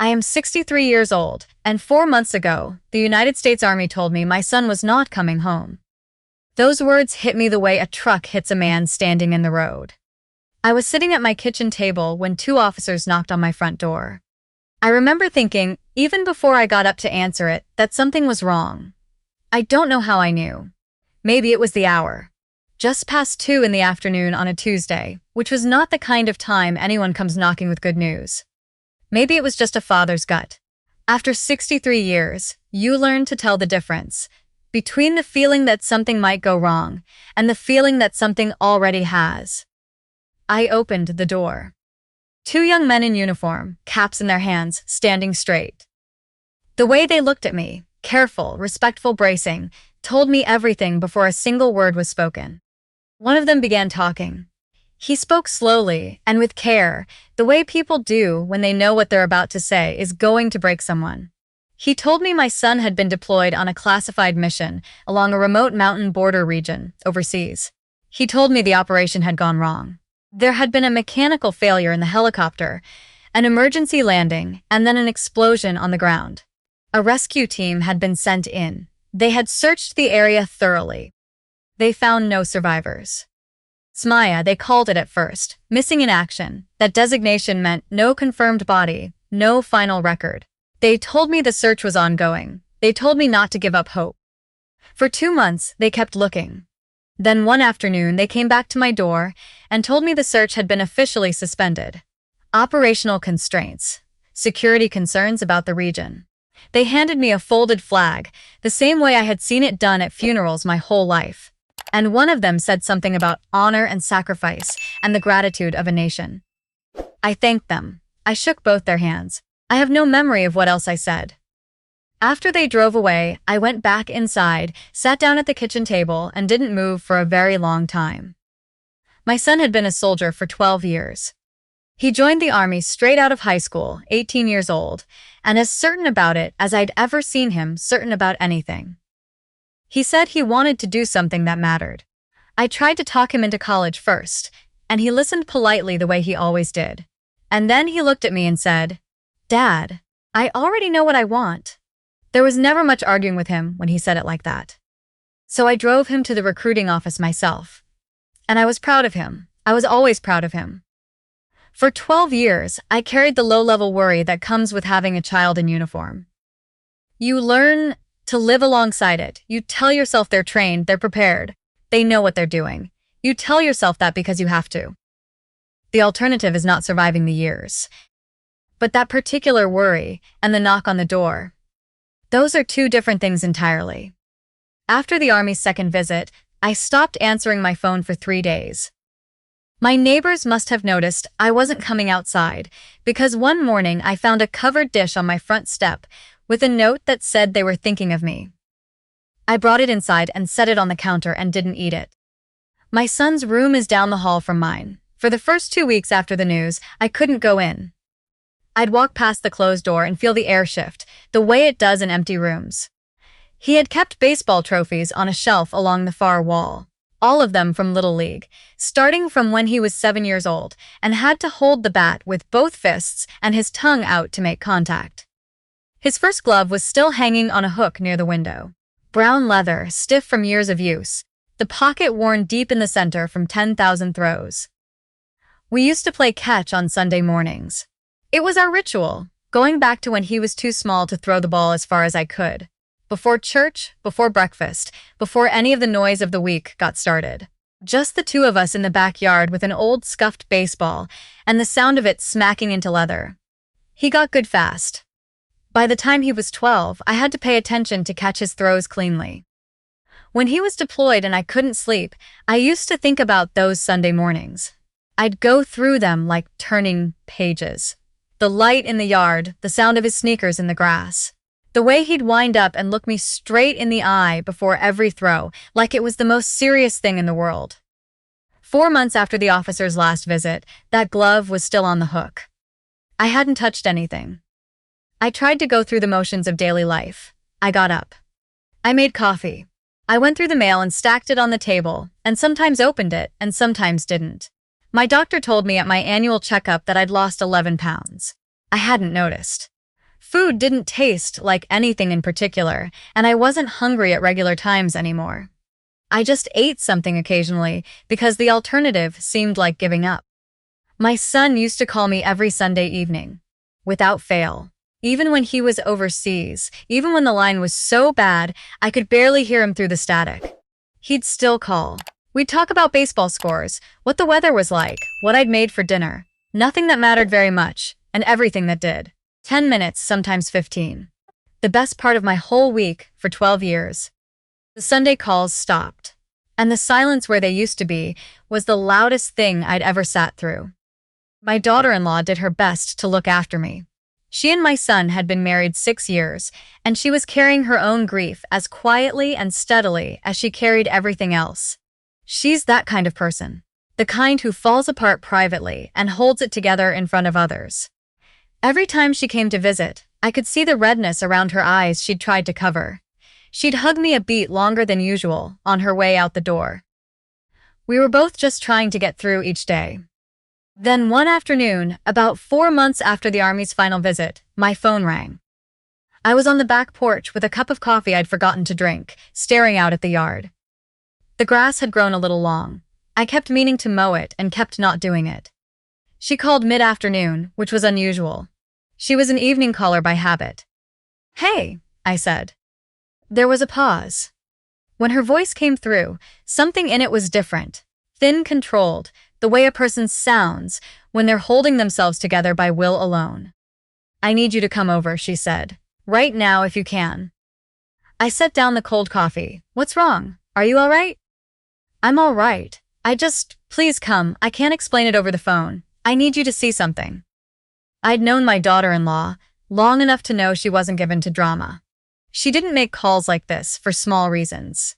I am 63 years old, and 4 months ago, the United States Army told me my son was not coming home. Those words hit me the way a truck hits a man standing in the road. I was sitting at my kitchen table when 2 officers knocked on my front door. I remember thinking, even before I got up to answer it, that something was wrong. I don't know how I knew. Maybe it was the hour. Just past 2 in the afternoon on a Tuesday, which was not the kind of time anyone comes knocking with good news. Maybe it was just a father's gut. After 63 years, you learn to tell the difference between the feeling that something might go wrong and the feeling that something already has. I opened the door. 2 young men in uniform, caps in their hands, standing straight. The way they looked at me, careful, respectful, bracing, told me everything before a single word was spoken. One of them began talking. He spoke slowly and with care, the way people do when they know what they're about to say is going to break someone. He told me my son had been deployed on a classified mission along a remote mountain border region overseas. He told me the operation had gone wrong. There had been a mechanical failure in the helicopter, an emergency landing, and then an explosion on the ground. A rescue team had been sent in. They had searched the area thoroughly. They found no survivors. SMIA, they called it at first, missing in action. That designation meant no confirmed body, no final record. They told me the search was ongoing. They told me not to give up hope. For 2 months, they kept looking. Then one afternoon, they came back to my door and told me the search had been officially suspended. Operational constraints, security concerns about the region. They handed me a folded flag, the same way I had seen it done at funerals my whole life. And one of them said something about honor and sacrifice and the gratitude of a nation. I thanked them. I shook both their hands. I have no memory of what else I said. After they drove away, I went back inside, sat down at the kitchen table, and didn't move for a very long time. My son had been a soldier for 12 years. He joined the Army straight out of high school, 18 years old, and as certain about it as I'd ever seen him certain about anything. He said he wanted to do something that mattered. I tried to talk him into college first, and he listened politely the way he always did. And then he looked at me and said, "Dad, I already know what I want." There was never much arguing with him when he said it like that. So I drove him to the recruiting office myself. And I was proud of him. I was always proud of him. For 12 years, I carried the low-level worry that comes with having a child in uniform. You learn to live alongside it. You tell yourself they're trained, they're prepared, they know what they're doing. You tell yourself that because you have to. The alternative is not surviving the years. But that particular worry and the knock on the door, those are 2 different things entirely. After the Army's second visit, I stopped answering my phone for 3 days. My neighbors must have noticed I wasn't coming outside because one morning I found a covered dish on my front step with a note that said they were thinking of me. I brought it inside and set it on the counter and didn't eat it. My son's room is down the hall from mine. For the first 2 weeks after the news, I couldn't go in. I'd walk past the closed door and feel the air shift, the way it does in empty rooms. He had kept baseball trophies on a shelf along the far wall, all of them from Little League, starting from when he was 7 years old, and had to hold the bat with both fists and his tongue out to make contact. His first glove was still hanging on a hook near the window. Brown leather, stiff from years of use, the pocket worn deep in the center from 10,000 throws. We used to play catch on Sunday mornings. It was our ritual, going back to when he was too small to throw the ball as far as I could. Before church, before breakfast, before any of the noise of the week got started. Just the 2 of us in the backyard with an old scuffed baseball and the sound of it smacking into leather. He got good fast. By the time he was 12, I had to pay attention to catch his throws cleanly. When he was deployed and I couldn't sleep, I used to think about those Sunday mornings. I'd go through them like turning pages. The light in the yard, the sound of his sneakers in the grass. The way he'd wind up and look me straight in the eye before every throw, like it was the most serious thing in the world. 4 months after the officer's last visit, that glove was still on the hook. I hadn't touched anything. I tried to go through the motions of daily life. I got up. I made coffee. I went through the mail and stacked it on the table, and sometimes opened it, and sometimes didn't. My doctor told me at my annual checkup that I'd lost 11 pounds. I hadn't noticed. Food didn't taste like anything in particular, and I wasn't hungry at regular times anymore. I just ate something occasionally because the alternative seemed like giving up. My son used to call me every Sunday evening, without fail. Even when he was overseas, even when the line was so bad I could barely hear him through the static. He'd still call. We'd talk about baseball scores, what the weather was like, what I'd made for dinner. Nothing that mattered very much, and everything that did. 10 minutes, sometimes 15. The best part of my whole week for 12 years. The Sunday calls stopped, and the silence where they used to be was the loudest thing I'd ever sat through. My daughter-in-law did her best to look after me. She and my son had been married 6 years, and she was carrying her own grief as quietly and steadily as she carried everything else. She's that kind of person. The kind who falls apart privately and holds it together in front of others. Every time she came to visit, I could see the redness around her eyes she'd tried to cover. She'd hug me a beat longer than usual on her way out the door. We were both just trying to get through each day. Then one afternoon, about 4 months after the Army's final visit, my phone rang. I was on the back porch with a cup of coffee I'd forgotten to drink, staring out at the yard. The grass had grown a little long. I kept meaning to mow it and kept not doing it. She called mid-afternoon, which was unusual. She was an evening caller by habit. "Hey," I said. There was a pause. When her voice came through, something in it was different, thin, controlled, the way a person sounds when they're holding themselves together by will alone. "I need you to come over," she said. "Right now if you can." I set down the cold coffee. "What's wrong? Are you all right?" "I'm all right. Please come. I can't explain it over the phone. I need you to see something." I'd known my daughter-in-law long enough to know she wasn't given to drama. She didn't make calls like this for small reasons.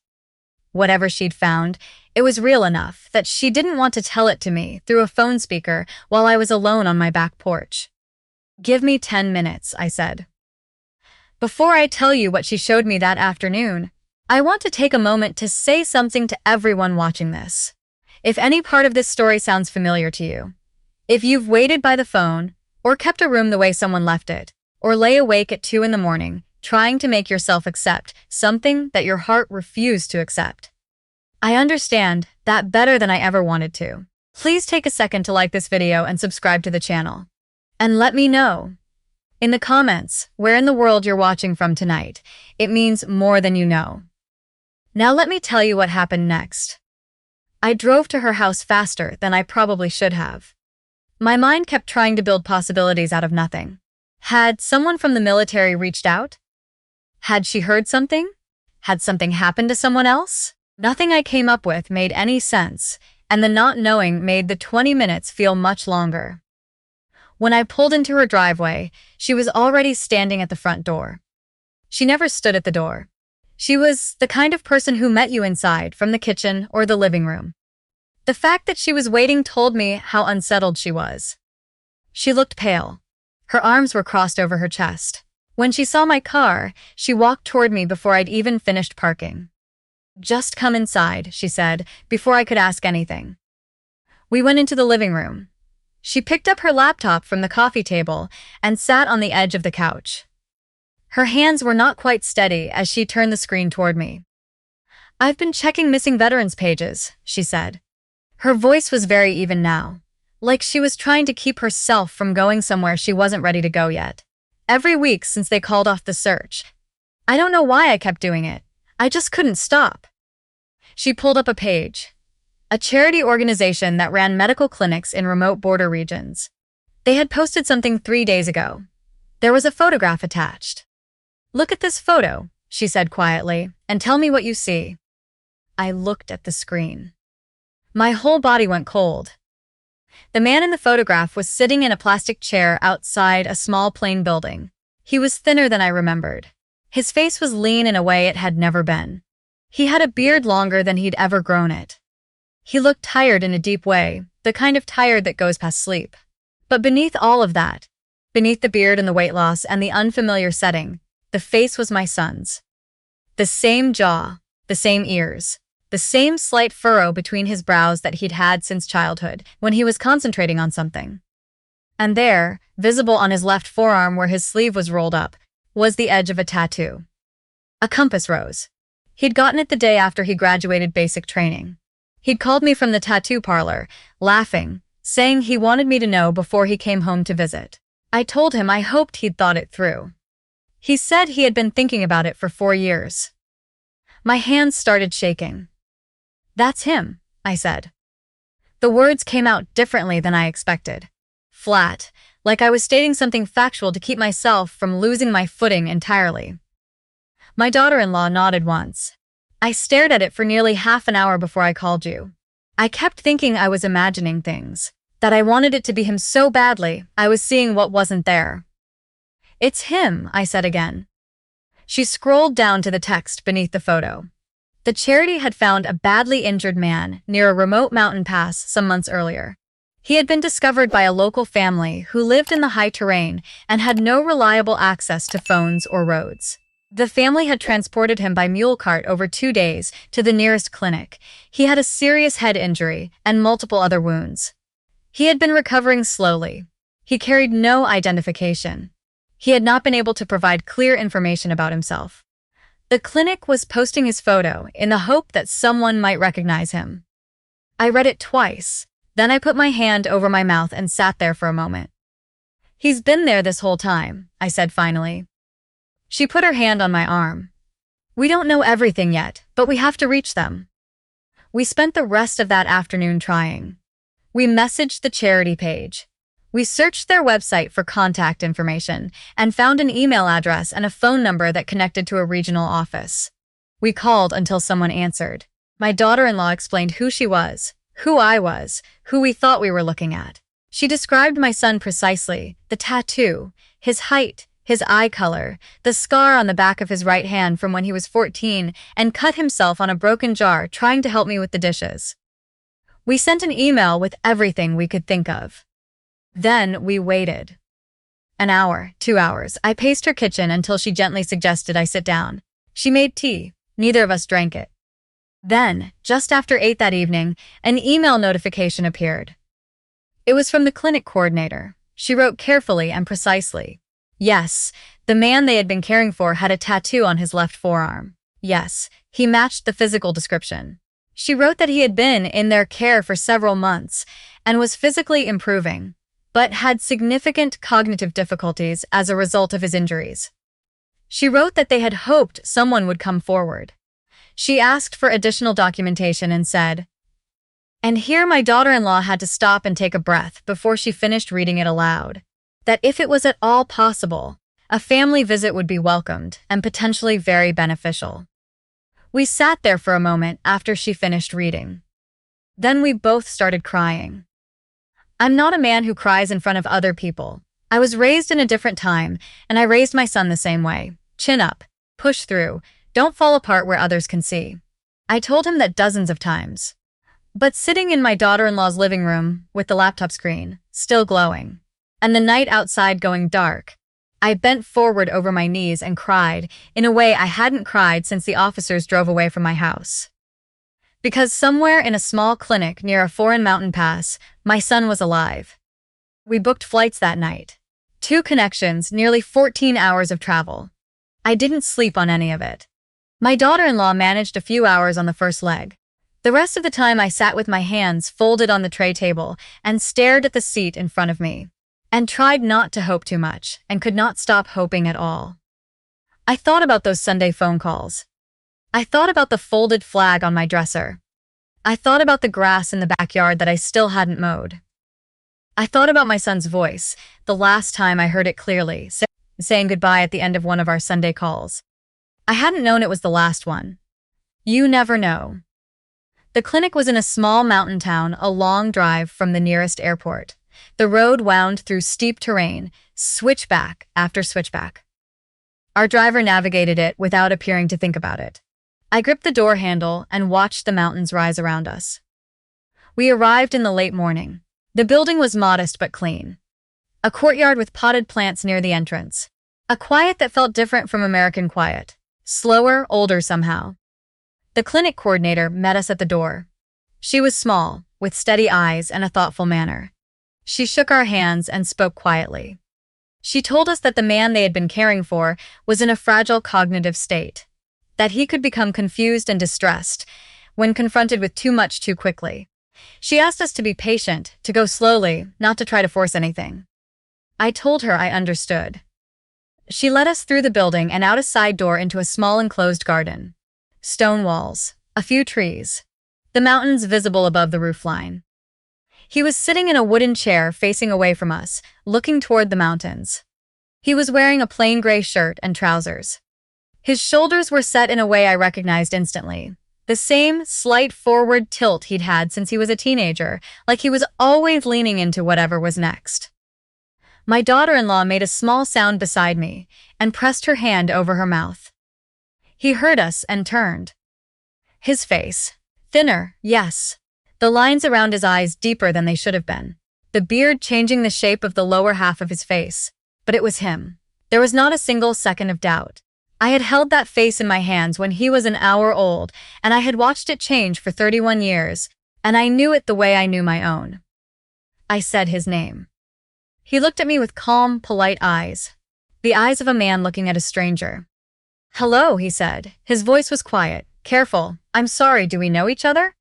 Whatever she'd found, it was real enough that she didn't want to tell it to me through a phone speaker while I was alone on my back porch. "Give me 10 minutes, I said. Before I tell you what she showed me that afternoon, I want to take a moment to say something to everyone watching this. If any part of this story sounds familiar to you, if you've waited by the phone, or kept a room the way someone left it, or lay awake at 2 in the morning, trying to make yourself accept something that your heart refused to accept, I understand that better than I ever wanted to. Please take a second to like this video and subscribe to the channel. And let me know in the comments where in the world you're watching from tonight. It means more than you know. Now let me tell you what happened next. I drove to her house faster than I probably should have. My mind kept trying to build possibilities out of nothing. Had someone from the military reached out? Had she heard something? Had something happened to someone else? Nothing I came up with made any sense, and the not knowing made the 20 minutes feel much longer. When I pulled into her driveway, she was already standing at the front door. She never stood at the door. She was the kind of person who met you inside from the kitchen or the living room. The fact that she was waiting told me how unsettled she was. She looked pale. Her arms were crossed over her chest. When she saw my car, she walked toward me before I'd even finished parking. "Just come inside," she said, before I could ask anything. We went into the living room. She picked up her laptop from the coffee table and sat on the edge of the couch. Her hands were not quite steady as she turned the screen toward me. "I've been checking missing veterans pages," she said. Her voice was very even now, like she was trying to keep herself from going somewhere she wasn't ready to go yet. "Every week since they called off the search. I don't know why I kept doing it. I just couldn't stop." She pulled up a page. A charity organization that ran medical clinics in remote border regions. They had posted something 3 days ago. There was a photograph attached. "Look at this photo," she said quietly, "and tell me what you see." I looked at the screen. My whole body went cold. The man in the photograph was sitting in a plastic chair outside a small plain building. He was thinner than I remembered. His face was lean in a way it had never been. He had a beard longer than he'd ever grown it. He looked tired in a deep way, the kind of tired that goes past sleep. But beneath all of that, beneath the beard and the weight loss and the unfamiliar setting, the face was my son's. The same jaw, the same ears, the same slight furrow between his brows that he'd had since childhood, when he was concentrating on something. And there, visible on his left forearm where his sleeve was rolled up, was the edge of a tattoo. A compass rose. He'd gotten it the day after he graduated basic training. He'd called me from the tattoo parlor, laughing, saying he wanted me to know before he came home to visit. I told him I hoped he'd thought it through. He said he had been thinking about it for 4 years. My hands started shaking. "That's him," I said. The words came out differently than I expected. Flat, like I was stating something factual to keep myself from losing my footing entirely. My daughter-in-law nodded once. "I stared at it for nearly half an hour before I called you. I kept thinking I was imagining things, that I wanted it to be him so badly I was seeing what wasn't there." "It's him," I said again. She scrolled down to the text beneath the photo. The charity had found a badly injured man near a remote mountain pass some months earlier. He had been discovered by a local family who lived in the high terrain and had no reliable access to phones or roads. The family had transported him by mule cart over 2 days to the nearest clinic. He had a serious head injury and multiple other wounds. He had been recovering slowly. He carried no identification. He had not been able to provide clear information about himself. The clinic was posting his photo in the hope that someone might recognize him. I read it twice, then I put my hand over my mouth and sat there for a moment. "He's been there this whole time," I said finally. She put her hand on my arm. "We don't know everything yet, but we have to reach them." We spent the rest of that afternoon trying. We messaged the charity page. We searched their website for contact information and found an email address and a phone number that connected to a regional office. We called until someone answered. My daughter-in-law explained who she was, who I was, who we thought we were looking at. She described my son precisely, the tattoo, his height, his eye color, the scar on the back of his right hand from when he was 14 and cut himself on a broken jar trying to help me with the dishes. We sent an email with everything we could think of. Then we waited. An hour, 2 hours, I paced her kitchen until she gently suggested I sit down. She made tea. Neither of us drank it. Then, just after 8 that evening, an email notification appeared. It was from the clinic coordinator. She wrote carefully and precisely. Yes, the man they had been caring for had a tattoo on his left forearm. Yes, he matched the physical description. She wrote that he had been in their care for several months and was physically improving, but had significant cognitive difficulties as a result of his injuries. She wrote that they had hoped someone would come forward. She asked for additional documentation and said, and here my daughter-in-law had to stop and take a breath before she finished reading it aloud, that if it was at all possible, a family visit would be welcomed and potentially very beneficial. We sat there for a moment after she finished reading. Then we both started crying. I'm not a man who cries in front of other people. I was raised in a different time, and I raised my son the same way. Chin up, push through, don't fall apart where others can see. I told him that dozens of times. But sitting in my daughter-in-law's living room with the laptop screen, still glowing, and the night outside going dark, I bent forward over my knees and cried in a way I hadn't cried since the officers drove away from my house. Because somewhere in a small clinic near a foreign mountain pass, my son was alive. We booked flights that night. 2 connections, nearly 14 hours of travel. I didn't sleep on any of it. My daughter-in-law managed a few hours on the first leg. The rest of the time I sat with my hands folded on the tray table and stared at the seat in front of me, and tried not to hope too much, and could not stop hoping at all. I thought about those Sunday phone calls. I thought about the folded flag on my dresser. I thought about the grass in the backyard that I still hadn't mowed. I thought about my son's voice, the last time I heard it clearly, saying goodbye at the end of one of our Sunday calls. I hadn't known it was the last one. You never know. The clinic was in a small mountain town, a long drive from the nearest airport. The road wound through steep terrain, switchback after switchback. Our driver navigated it without appearing to think about it. I gripped the door handle and watched the mountains rise around us. We arrived in the late morning. The building was modest but clean. A courtyard with potted plants near the entrance. A quiet that felt different from American quiet. Slower, older somehow. The clinic coordinator met us at the door. She was small, with steady eyes and a thoughtful manner. She shook our hands and spoke quietly. She told us that the man they had been caring for was in a fragile cognitive state, that he could become confused and distressed when confronted with too much too quickly. She asked us to be patient, to go slowly, not to try to force anything. I told her I understood. She led us through the building and out a side door into a small enclosed garden. Stone walls, a few trees, the mountains visible above the roofline. He was sitting in a wooden chair facing away from us, looking toward the mountains. He was wearing a plain gray shirt and trousers. His shoulders were set in a way I recognized instantly. The same slight forward tilt he'd had since he was a teenager, like he was always leaning into whatever was next. My daughter-in-law made a small sound beside me and pressed her hand over her mouth. He heard us and turned. His face, thinner, yes. The lines around his eyes deeper than they should have been. The beard changing the shape of the lower half of his face. But it was him. There was not a single second of doubt. I had held that face in my hands when he was an hour old, and I had watched it change for 31 years, and I knew it the way I knew my own. I said his name. He looked at me with calm, polite eyes. The eyes of a man looking at a stranger. "Hello," he said. His voice was quiet, careful. "I'm sorry, do we know each other?"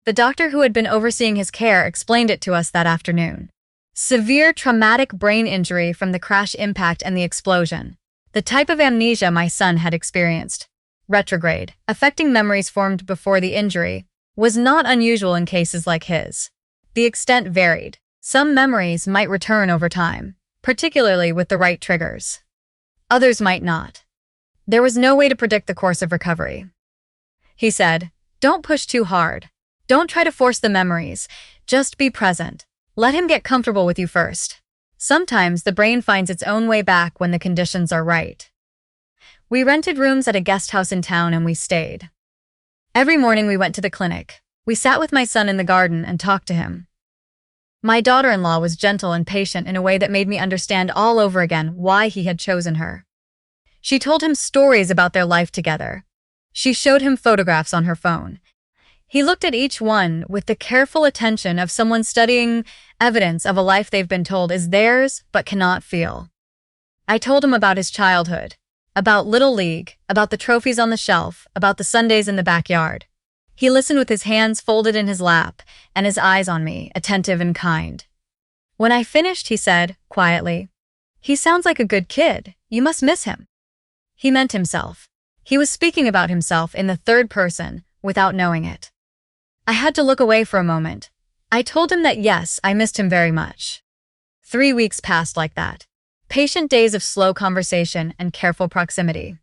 The doctor who had been overseeing his care explained it to us that afternoon. Severe traumatic brain injury from the crash impact and the explosion. The type of amnesia my son had experienced, retrograde, affecting memories formed before the injury, was not unusual in cases like his. The extent varied. Some memories might return over time, particularly with the right triggers. Others might not. There was no way to predict the course of recovery. He said, "Don't push too hard. Don't try to force the memories. Just be present. Let him get comfortable with you first. Sometimes the brain finds its own way back when the conditions are right." We rented rooms at a guest house in town and we stayed. Every morning we went to the clinic. We sat with my son in the garden and talked to him. My daughter-in-law was gentle and patient in a way that made me understand all over again why he had chosen her. She told him stories about their life together. She showed him photographs on her phone. He looked at each one with the careful attention of someone studying evidence of a life they've been told is theirs but cannot feel. I told him about his childhood, about Little League, about the trophies on the shelf, about the Sundays in the backyard. He listened with his hands folded in his lap and his eyes on me, attentive and kind. When I finished, he said, quietly, "He sounds like a good kid. You must miss him." He meant himself. He was speaking about himself in the third person, without knowing it. I had to look away for a moment. I told him that yes, I missed him very much. 3 weeks passed like that. Patient days of slow conversation and careful proximity.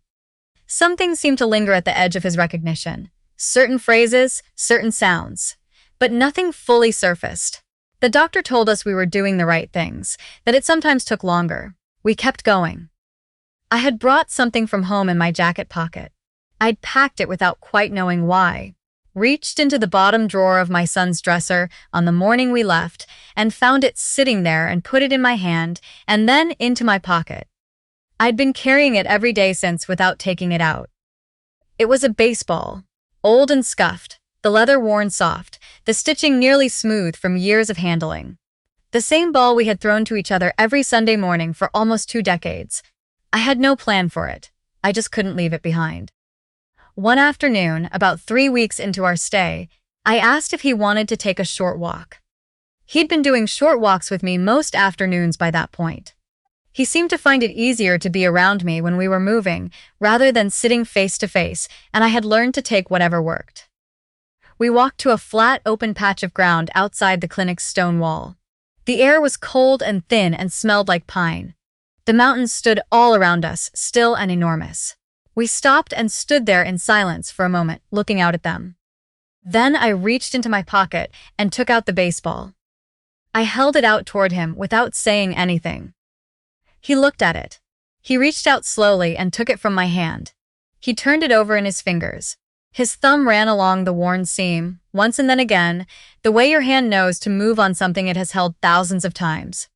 Some things seemed to linger at the edge of his recognition. Certain phrases, certain sounds. But nothing fully surfaced. The doctor told us we were doing the right things, that it sometimes took longer. We kept going. I had brought something from home in my jacket pocket. I'd packed it without quite knowing why. Reached into the bottom drawer of my son's dresser on the morning we left and found it sitting there and put it in my hand and then into my pocket. I'd been carrying it every day since without taking it out. It was a baseball, old and scuffed, the leather worn soft, the stitching nearly smooth from years of handling. The same ball we had thrown to each other every Sunday morning for almost 2 decades. I had no plan for it. I just couldn't leave it behind. One afternoon, about 3 weeks into our stay, I asked if he wanted to take a short walk. He'd been doing short walks with me most afternoons by that point. He seemed to find it easier to be around me when we were moving, rather than sitting face to face, and I had learned to take whatever worked. We walked to a flat, open patch of ground outside the clinic's stone wall. The air was cold and thin and smelled like pine. The mountains stood all around us, still and enormous. We stopped and stood there in silence for a moment, looking out at them. Then I reached into my pocket and took out the baseball. I held it out toward him without saying anything. He looked at it. He reached out slowly and took it from my hand. He turned it over in his fingers. His thumb ran along the worn seam, once and then again, the way your hand knows to move on something it has held thousands of times.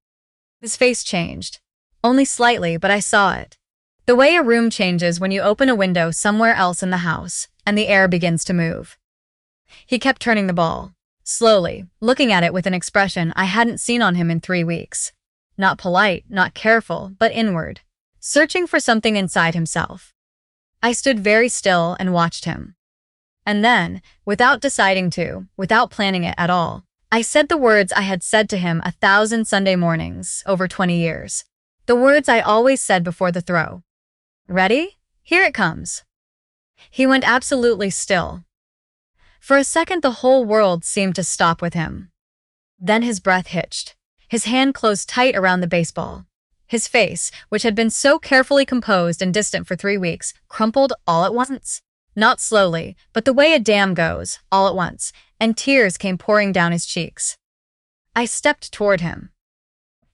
His face changed. Only slightly, but I saw it. The way a room changes when you open a window somewhere else in the house, and the air begins to move. He kept turning the ball. slowly, looking at it with an expression I hadn't seen on him in 3 weeks. Not polite, not careful, but inward, searching for something inside himself. I stood very still and watched him. And then, without deciding to, without planning it at all, I said the words I had said to him 1,000 Sunday mornings over 20 years. The words I always said before the throw. Ready? Here it comes. He went absolutely still. For a second, the whole world seemed to stop with him. Then his breath hitched. His hand closed tight around the baseball. His face, which had been so carefully composed and distant for 3 weeks, crumpled all at once. Not slowly, but the way a dam goes, all at once, and tears came pouring down his cheeks. I stepped toward him.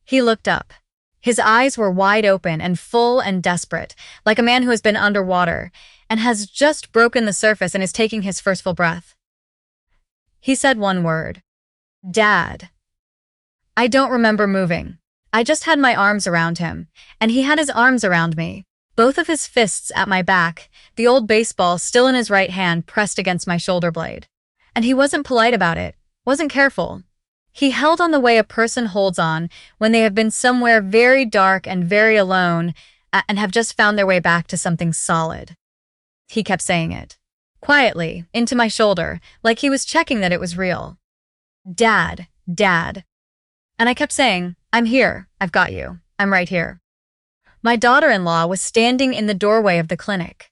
He looked up. His eyes were wide open and full and desperate, like a man who has been underwater and has just broken the surface and is taking his first full breath. He said one word. Dad. I don't remember moving. I just had my arms around him, and he had his arms around me, both of his fists at my back, the old baseball still in his right hand pressed against my shoulder blade. And he wasn't polite about it, wasn't careful. He held on the way a person holds on when they have been somewhere very dark and very alone and have just found their way back to something solid. He kept saying it, quietly, into my shoulder, like he was checking that it was real. Dad, Dad. And I kept saying, I'm here, I've got you, I'm right here. My daughter-in-law was standing in the doorway of the clinic.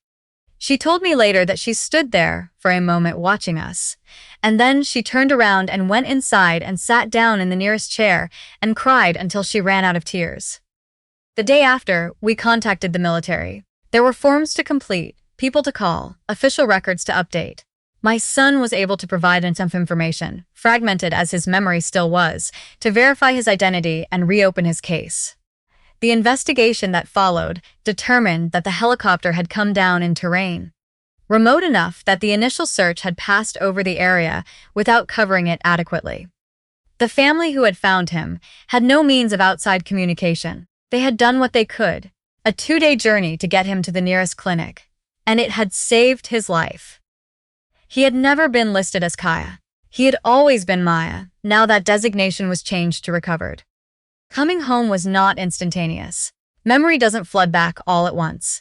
She told me later that she stood there for a moment watching us, and then she turned around and went inside and sat down in the nearest chair and cried until she ran out of tears. The day after, we contacted the military. There were forms to complete, people to call, official records to update. My son was able to provide enough information, fragmented as his memory still was, to verify his identity and reopen his case. The investigation that followed determined that the helicopter had come down in terrain remote enough that the initial search had passed over the area without covering it adequately. The family who had found him had no means of outside communication. They had done what they could, a 2-day journey to get him to the nearest clinic, and it had saved his life. He had never been listed as Kaya. He had always been Maya. Now that designation was changed to recovered. Coming home was not instantaneous. Memory doesn't flood back all at once.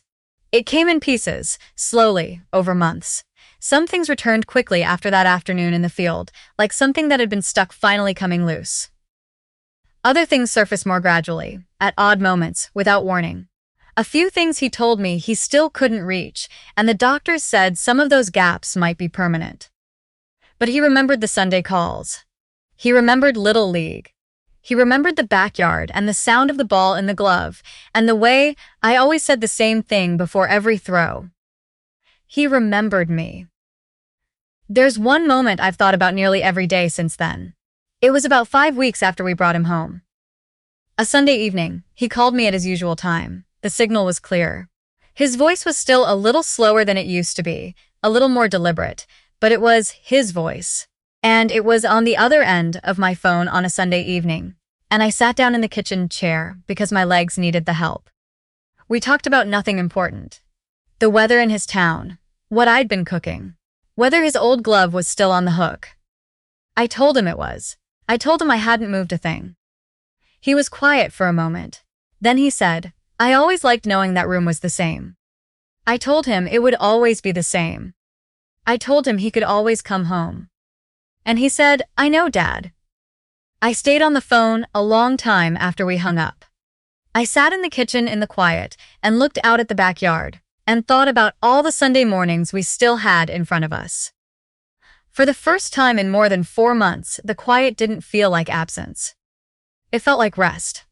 It came in pieces, slowly, over months. Some things returned quickly after that afternoon in the field, like something that had been stuck finally coming loose. Other things surfaced more gradually, at odd moments, without warning. A few things he told me he still couldn't reach, and the doctors said some of those gaps might be permanent. But he remembered the Sunday calls. He remembered Little League. He remembered the backyard and the sound of the ball in the glove, and the way I always said the same thing before every throw. He remembered me. There's one moment I've thought about nearly every day since then. It was about 5 weeks after we brought him home. A Sunday evening, he called me at his usual time. The signal was clear. His voice was still a little slower than it used to be, a little more deliberate, but it was his voice. And it was on the other end of my phone on a Sunday evening, and I sat down in the kitchen chair because my legs needed the help. We talked about nothing important. The weather in his town, what I'd been cooking, whether his old glove was still on the hook. I told him it was. I told him I hadn't moved a thing. He was quiet for a moment. Then he said, I always liked knowing that room was the same. I told him it would always be the same. I told him he could always come home. And he said, I know, Dad. I stayed on the phone a long time after we hung up. I sat in the kitchen in the quiet and looked out at the backyard and thought about all the Sunday mornings we still had in front of us. For the first time in more than 4 months, the quiet didn't feel like absence. It felt like rest.